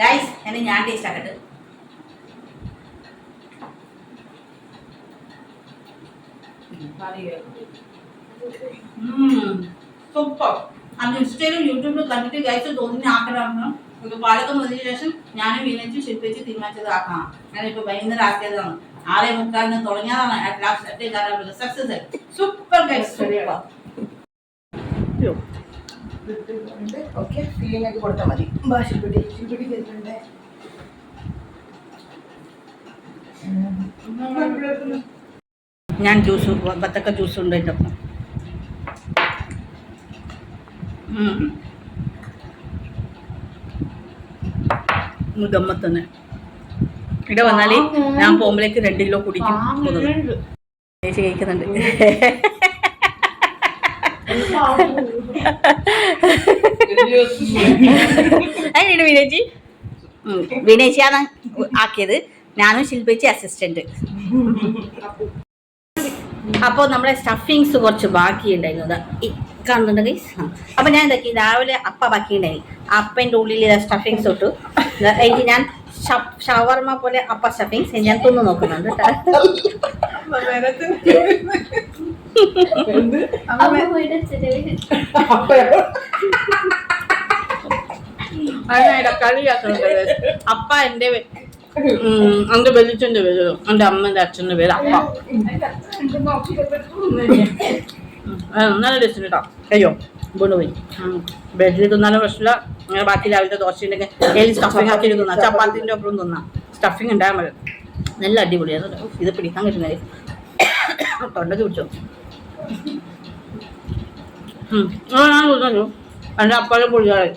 Guys എന്നെ ഞാൻ taste ആക്കട്ടെ. Super. അത് ഇൻസ്റ്റയിലും യൂട്യൂബിലും കണ്ടിട്ട് ഗൈസ് തോന്നി ആക്കണം. ഇത് പാലൊക്കെ മുതലിന് ശേഷം ഞാനും വീനച്ചും ശില്പിച്ച് തീരുമാനിച്ചത് ആക്കണം. ഞാനിപ്പോൾ വൈകുന്നേരം ആക്കിയതാണ്. 6:45 തുടങ്ങിയതാണ്. Success. Super guys, super. Okay, feeling ഒക്കെ കൊടുത്താൽ മതി. ശില്പിടി കേട്ടിട്ടുണ്ട്. ഞാൻ ജ്യൂസ് ബത്തക്ക ജ്യൂസ് ഉണ്ട് എൻ്റെ ഒപ്പം. ഗമ്മത്തന്നെ ഇവിടെ വന്നാൽ ഞാൻ പോകുമ്പോഴേക്ക് 2 കിലോ കുടിക്കും. ചേച്ചി കഴിക്കുന്നുണ്ട്. അതിനാണ് വിനേച്ചി വിനേച്ചിയാണ് ആക്കിയത്. ഞാനും ശില്പിച്ച് അസിസ്റ്റന്റ്. അപ്പോൾ നമ്മുടെ സ്റ്റഫിങ്സ് കുറച്ച് ബാക്കിയുണ്ടായിരുന്നു. കാണുന്നുണ്ട് ഗൈസ്. അപ്പോൾ ഞാൻ എന്താക്കി, രാവിലെ അപ്പ ബാക്കിയുണ്ടായി. അപ്പൻ്റെ ഉള്ളിൽ സ്റ്റഫിങ്സ് ഇട്ടു. എനിക്ക് ഞാൻ ഷവർമ പോലെ അപ്പ സ്റ്റഫിങ്സ് ഞാൻ തിന്നു നോക്കുന്നുണ്ട്. കളിയാക്കുന്നുണ്ട്. അപ്പ എൻ്റെ വലിച്ചൻ്റെ പേര്, എൻ്റെ അമ്മൻ്റെ അച്ഛൻ്റെ പേര് അപ്പ. നല്ല ടേസ്റ്റ് കേട്ടോ. അയ്യോ കൊണ്ടുപോയി ബ്രെഡിൽ തിന്നാലും പ്രശ്നമില്ല. അങ്ങനെ ബാക്കി രാവിലത്തെ ദോശ ഉണ്ടെങ്കിൽ ഏത് സ്റ്റഫിങ് ആക്കി തിന്നാം. ചപ്പാത്തിൻ്റെ ഒപ്പം തിന്നാം. സ്റ്റഫിങ് ഉണ്ടായാൽ മതി. നല്ല അടിപൊളിയാണ്. ഇത് പിടിക്കാൻ കിട്ടുന്നത് തൊണ്ടക്ക് പിടിച്ചോ. ഞാൻ തിന്നു. എൻ്റെ അപ്പാലും പൊളിയായി.